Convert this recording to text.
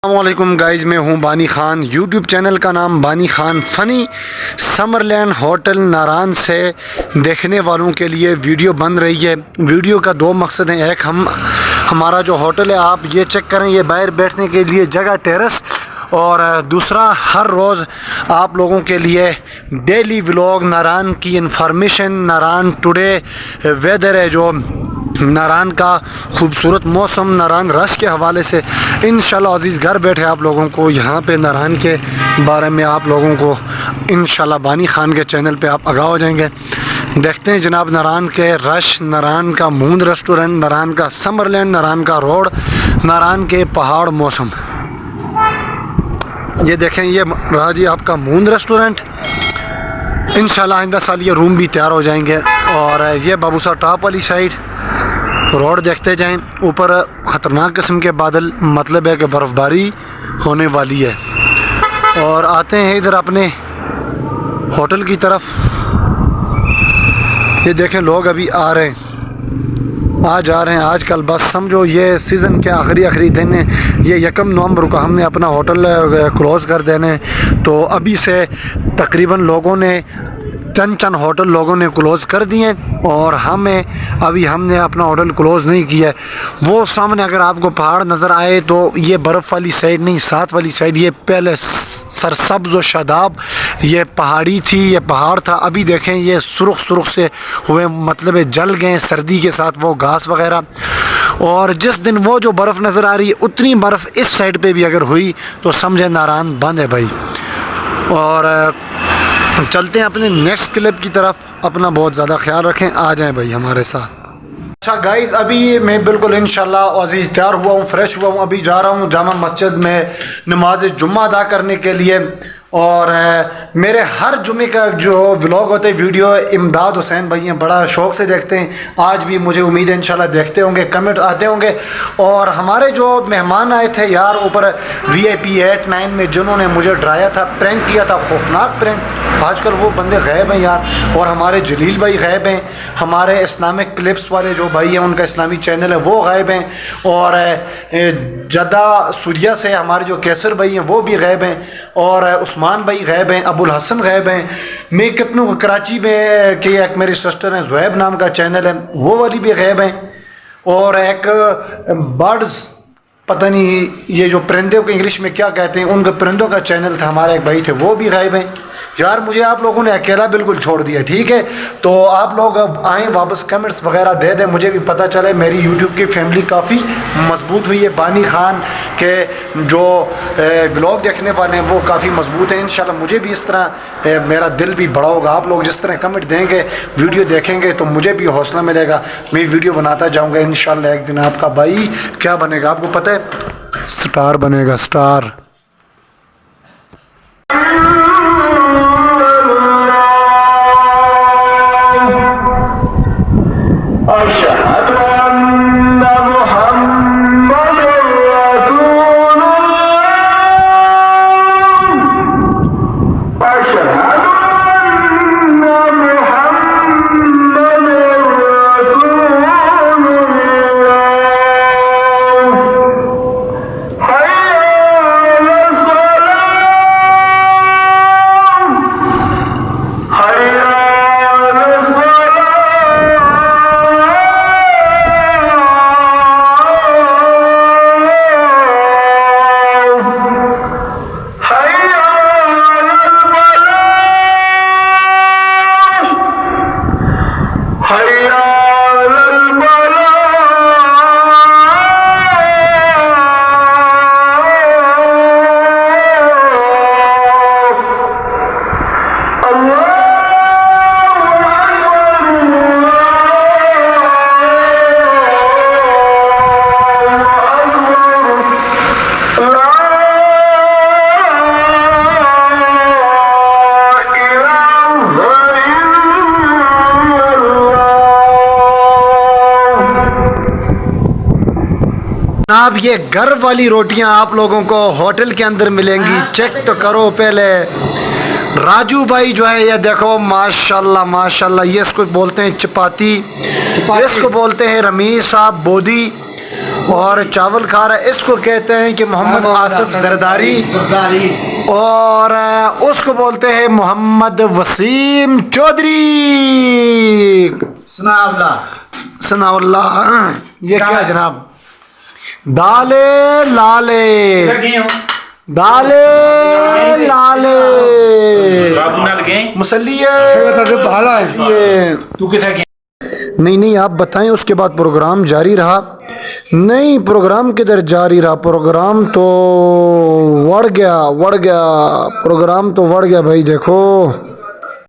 السلام علیکم گائز، میں ہوں بانی خان۔ یوٹیوب چینل کا نام بانی خان فنی۔ سمر لینڈ ہوٹل ناران سے دیکھنے والوں کے لیے ویڈیو بن رہی ہے۔ ویڈیو کا دو مقصد ہیں، ایک ہمارا جو ہوٹل ہے آپ یہ چیک کریں، یہ باہر بیٹھنے کے لیے جگہ ٹیرس، اور دوسرا ہر روز آپ لوگوں کے لیے ڈیلی ولاگ، ناران کی انفارمیشن، ناران ٹوڈے ویدر ہے، جو ناران کا خوبصورت موسم، ناران رش کے حوالے سے انشاءاللہ عزیز گھر بیٹھے آپ لوگوں کو یہاں پہ ناران کے بارے میں آپ لوگوں کو انشاءاللہ بانی خان کے چینل پہ آپ آگاہ ہو جائیں گے۔ دیکھتے ہیں جناب ناران کے رش، ناران کا موند ریسٹورنٹ، ناران کا سمر لینڈ، ناران کا روڈ، ناران کے پہاڑ، موسم۔ یہ دیکھیں، یہ رہا جی آپ کا موند ریسٹورنٹ۔ انشاءاللہ آئندہ سال یہ روم بھی تیار ہو جائیں گے۔ اور یہ بابوسا ٹاپ والی سائڈ روڈ دیکھتے جائیں، اوپر خطرناک قسم کے بادل، مطلب ہے کہ برف باری ہونے والی ہے۔ اور آتے ہیں ادھر اپنے ہوٹل کی طرف۔ یہ دیکھیں لوگ ابھی آ رہے ہیں، آج آ رہے ہیں، آج کل بس سمجھو یہ سیزن کے آخری دن ہے۔ یہ 1 نومبر کو ہم نے اپنا ہوٹل کلوز کر دینے، تو ابھی سے تقریباً لوگوں نے چند ہوٹل لوگوں نے کلوز کر دیے، اور ہم نے اپنا ہوٹل کلوز نہیں کیا ہے۔ وہ سامنے اگر آپ کو پہاڑ نظر آئے تو یہ برف والی سائڈ نہیں، ساتھ والی سائڈ، یہ پہلے سرسبز و شاداب یہ پہاڑی تھی، یہ پہاڑ تھا۔ ابھی دیکھیں یہ سرخ سے ہوئے، مطلب جل گئے سردی کے ساتھ وہ گھاس وغیرہ۔ اور جس دن وہ جو برف نظر آ رہی ہے اتنی برف اس سائڈ پہ بھی اگر ہوئی تو سمجھے ناران بند ہے بھائی۔ اور چلتے ہیں اپنے نیکسٹ کلپ کی طرف۔ اپنا بہت زیادہ خیال رکھیں، آ جائیں بھائی ہمارے ساتھ۔ اچھا گائز، ابھی میں بالکل انشاءاللہ عزیز تیار ہوا ہوں، فریش ہوا ہوں، ابھی جا رہا ہوں جامع مسجد میں نماز جمعہ ادا کرنے کے لیے۔ اور میرے ہر جمعے کا جو ولاگ ہوتے ہیں، ویڈیو امداد حسین بھائی ہیں بڑا شوق سے دیکھتے ہیں، آج بھی مجھے امید ہے انشاءاللہ دیکھتے ہوں گے، کمنٹ آتے ہوں گے۔ اور ہمارے جو مہمان آئے تھے یار اوپر VIP 8-9 میں، جنہوں نے مجھے ڈرایا تھا، پرینک کیا تھا، خوفناک پرینک، آج کل وہ بندے غائب ہیں یار۔ اور ہمارے جلیل بھائی غائب ہیں، ہمارے اسلامک کلپس والے جو بھائی ہیں ان کا اسلامی چینل ہے وہ غائب ہیں، اور جدہ سوریہ سے ہمارے جو کیسر بھائی ہیں وہ بھی غائب ہیں، اور عثمان بھائی غائب ہیں، ابو الحسن غائب ہیں۔ میں کتنوں کراچی میں کہ ایک میری سسٹر ہیں زہیب نام کا چینل ہے، وہ والی بھی غائب ہیں۔ اور ایک برڈز، پتہ نہیں یہ جو پرندوں کو انگلش میں کیا کہتے ہیں، ان کا پرندوں کا چینل تھا، ہمارے ایک بھائی تھے وہ بھی غائب ہیں۔ یار مجھے آپ لوگوں نے اکیلا بالکل چھوڑ دیا، ٹھیک ہے؟ تو آپ لوگ اب آئیں واپس، کمنٹس وغیرہ دے دیں، مجھے بھی پتہ چلے میری یوٹیوب کی فیملی کافی مضبوط ہوئی ہے، بانی خان کے جو ولاگ دیکھنے والے ہیں وہ کافی مضبوط ہیں۔ انشاءاللہ مجھے بھی اس طرح میرا دل بھی بڑا ہوگا، آپ لوگ جس طرح کمنٹ دیں گے، ویڈیو دیکھیں گے تو مجھے بھی حوصلہ ملے گا، میں ویڈیو بناتا جاؤں گا انشاءاللہ۔ ایک دن آپ کا بھائی کیا بنے گا آپ کو پتہ ہے؟ سٹار بنے گا، سٹار۔ جناب یہ گھر والی روٹیاں آپ لوگوں کو ہوٹل کے اندر ملیں گی، چیک تو کرو پہلے۔ راجو بھائی جو ہے یہ دیکھو ماشاءاللہ ماشاءاللہ، یہ اس کو بولتے ہیں چپاتی، اس کو بولتے ہیں رمیز صاحب بودی، اور چاول کھا رہا ہے، اس کو کہتے ہیں کہ محمد آصف زرداری، اور اس کو بولتے ہیں محمد وسیم چودھری ثناء اللہ۔ یہ کیا جناب؟ دالے لالے دالے لالے مسلیے نہیں آپ بتائیں۔ اس کے بعد پروگرام جاری رہا؟ نہیں، پروگرام کدھر جاری رہا، پروگرام تو وڑ گیا پروگرام تو وڑ گیا بھائی۔ دیکھو